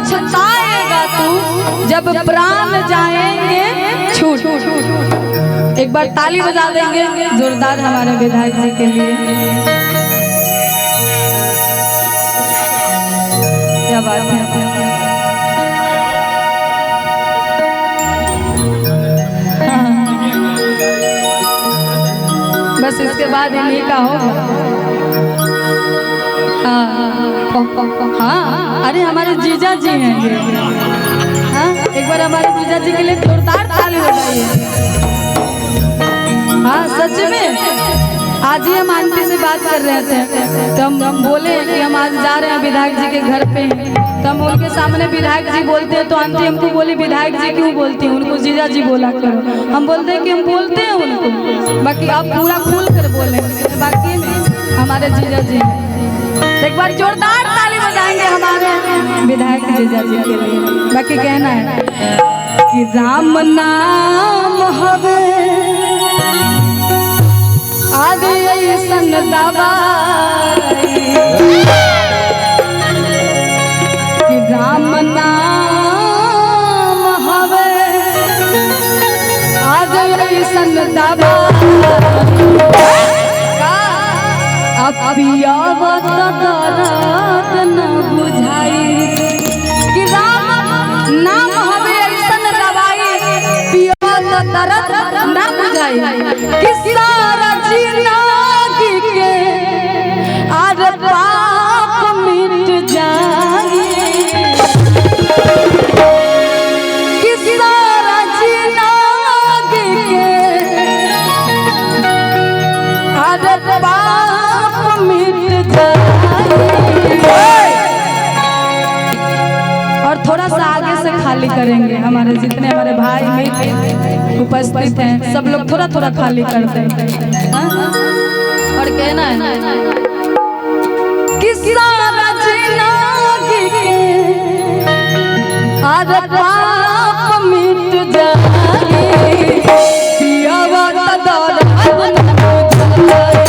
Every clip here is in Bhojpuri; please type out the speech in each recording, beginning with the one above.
पछताएगा तू जब प्राण जाएंगे छूट। एक बार ताली बजा देंगे जोरदार हमारे विधायक जी के लिए। क्या बात है। बस इसके बाद इन्हीं का होगा। हाँ, अरे हमारे जीजा जी हैं ये। हाँ, एक बार हमारे जीजा जी के लिए जोरदार ताली बजाइए। हाँ सच में, आज ही हम आंटी से बात कर रहे थे तो हम बोले कि हम आज जा रहे हैं विधायक जी के घर पे। तो हम उनके सामने विधायक जी बोलते हैं तो आंटी हमको बोली विधायक जी क्यों बोलती हैं, उनको जीजा जी बोला करो। हम बोलते हैं कि हम बोलते हैं उनको, बाकी आप पूरा खुल कर बोले। बाकी में हमारे जीजा जी एक बार जोरदार ताली बजाएंगे हमारे विधायक जीजा जी के लिए। बाकी कहना है कि राम नाम हवे आगे ऐसन दवाई कि राम नाम हवे आगे ऐसन दवाई अब पियावत दर्द न बुझाई कि राम नाम हवे ऐसन दवाई पियावत दर्द न बुझाई कि सारा जिंदगी के आर पाप मिट जाए कि सारा जिंदगी के आर पाप मिट जाए। और थोड़ा सा आगे से खाली करेंगे, हमारे जितने हमारे भाई मित्र उपस्थित हैं सब लोग थोड़ा थोड़ा खाली करते हैं। और कहना है कि सारा जिंदगी के आर पाप मिट जाए पियावत दर्द न बुझाए।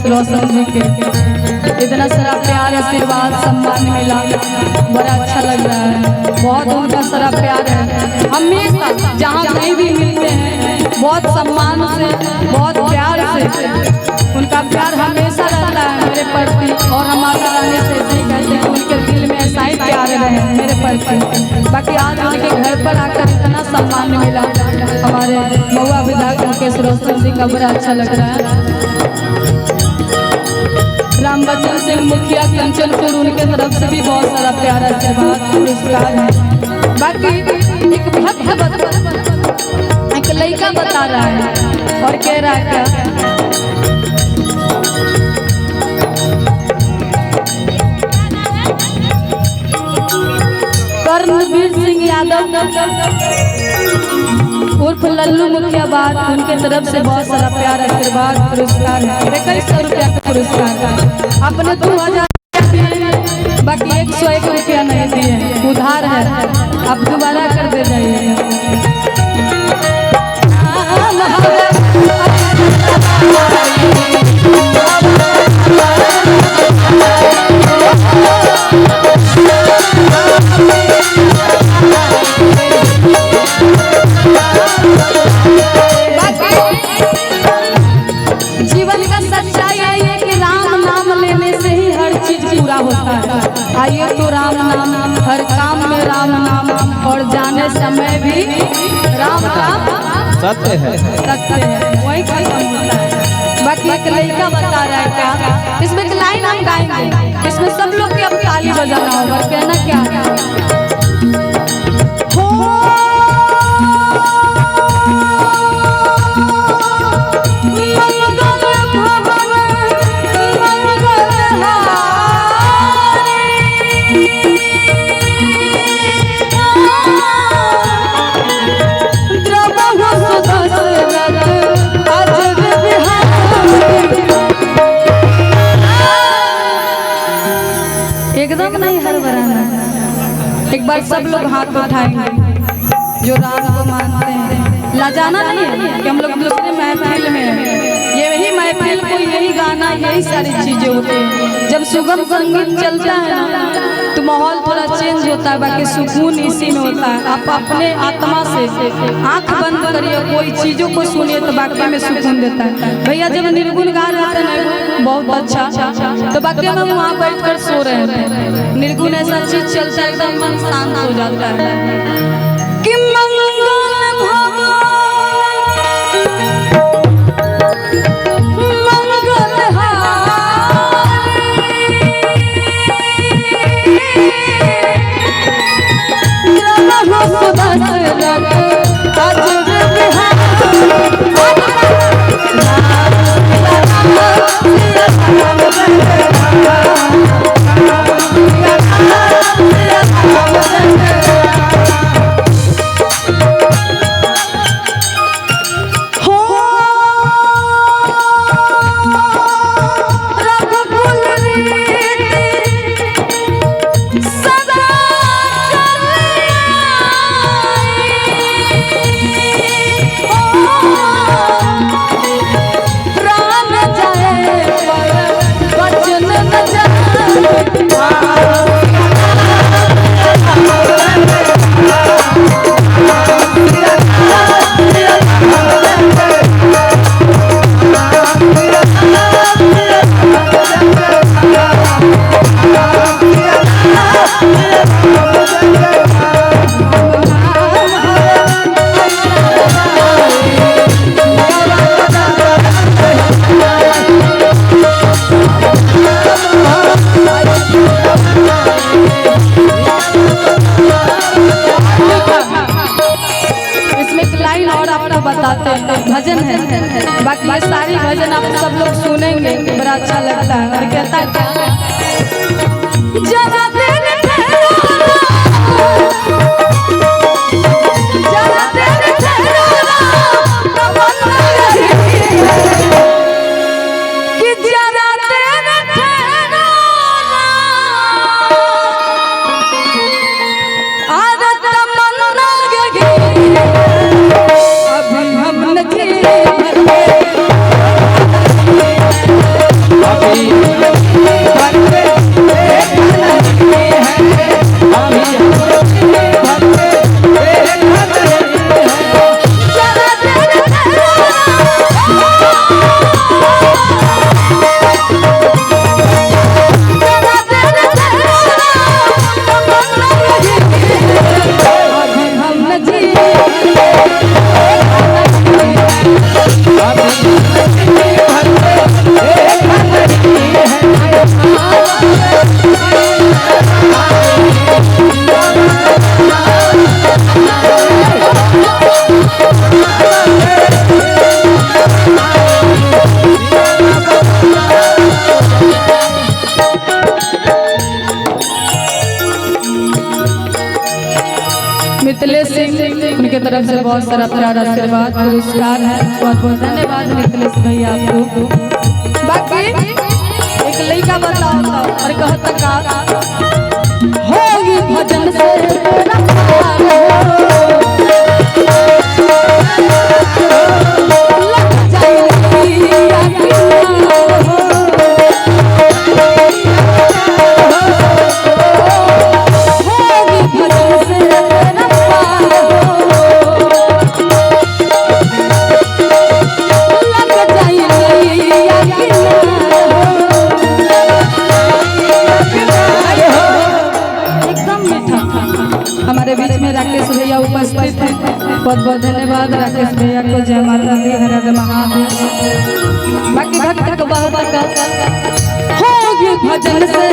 रोशन जी के इतना सारा प्यार आशीर्वाद सम्मान मिला, बड़ा अच्छा लग रहा है। बहुत उनका सारा प्यार है, हमेशा जहाँ कहीं भी मिलते हैं बहुत सम्मान से बहुत प्यार से उनका प्यार हमेशा रहता है मेरे प्रति। और हमारा रहने से ऐसे ही कहते हैं उनके दिल में ऐसा ही प्यार रहे मेरे प्रति। बाकी आज उनके घर पर आकर इतना सम्मान मिला हमारे महुआ विधायक मुकेश रोशन जी का, बड़ा अच्छा लग रहा है। राम बच्चन सिंह मुखिया कंचनपुर, उनके तरफ से भी बहुत सारा प्यारा आशीर्वाद पुरस्कार है। बाकी एक भक्त एक लड़का बता रहा है और कह रहा है क्या, कर्णवीर सिंह यादव उर्फ लल्लू मुखियाबाद, उनके तरफ से बहुत सारा प्यार आशीर्वाद पुरस्कार है। 2100 रुपया का पुरस्कार अपने 2000 बाकी 101 रुपया नहीं दिए, उधार है, आप दोबारा कर दे जाइए। जीवन का सच्चाई है कि राम नाम लेने से ही हर चीज पूरा होता है। आइए तो राम नाम, हर काम में राम नाम, और जाने समय भी राम नाम सत्य है, सत्य है, वही खत्म होता है। बाकी एक लड़का बता रहा है क्या, इसमें एक लाइन हम गाएंगे, इसमें सब लोग के अब ताली बजाना होगा, कहना क्या है। एकदम नहीं हर बराना। एक बार सब लोग हाथ उठाएंगे जो राम को मानते हैं। लाजाना नहीं है कि हम लोग दूसरे महफिल में हैं, यही महफिल को यही गाना, यही सारी चीजें होती हैं। जब सुगम संगीत चलता है ना तो माहौल थोड़ा चेंज होता है, बाकी सुकून इसी में होता है। आप अपने आत्मा से आंख बंद करिए, कोई चीजों को सुनिए तो बाकी में सुकून देता है। भैया जब निर्गुण गा रहे थे ना बहुत अच्छा, तो बाकी में वहाँ बैठ कर सो रहे थे। निर्गुण ऐसा चीज चलता है एकदम मन शांत हो जाता है कि मंगल बताते हैं भजन है, बाकी ये सारी भजन आप सब लोग सुनेंगे बड़ा अच्छा लगता है। और कहता है तरफ से बहुत सारा प्यार आशीर्वाद पुरस्कार है। बहुत बहुत धन्यवाद मिथिलेश भैया आपको। बाकी एक लड़का बताओ और कहता का होगी भजन से हमारे बीच में राकेश भैया उपस्थित हैं। बहुत बहुत धन्यवाद राकेश भैया को। जय माता दी, हर हर महादेव। बाकी भक्त को बहुत होगी भजन से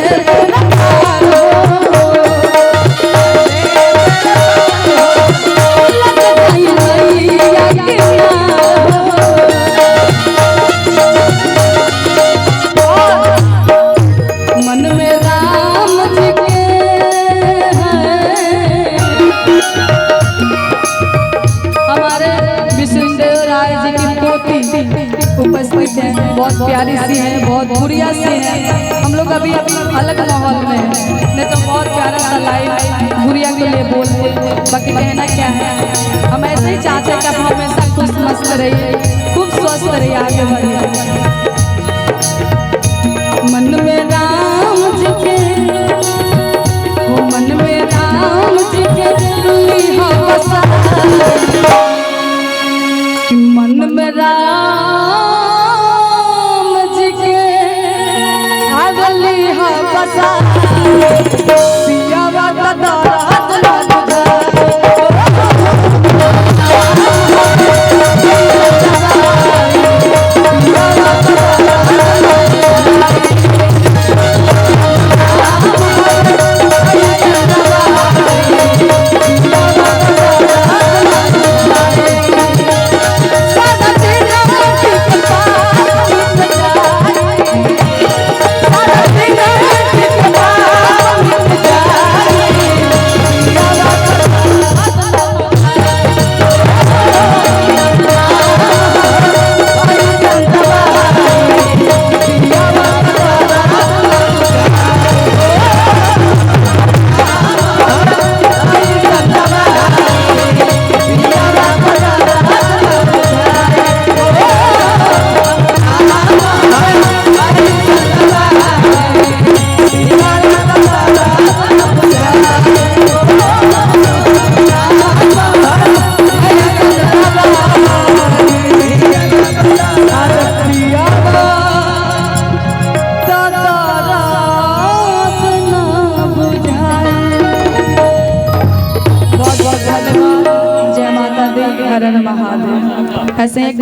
मन में राम जी के उपस्थित है। बहुत प्यारी सी है, बहुत बुढ़िया सी है। हम लोग अभी अलग माहौल में हैं, नहीं तो बहुत प्यारा सा लाइव बुढ़िया के लिए बोलते। बाकी कहना क्या है, हम ऐसे ही चाहते हैं कि आप हमेशा खुश मस्त रहिए, खूब स्वस्थ रहिए, आगे बढ़िए। मन में राम जी के, वो मन में राम जी के लिहा बसा, मन में राम जी के आगली हा बसा पियावा दादा हर हर महादेव। ऐसे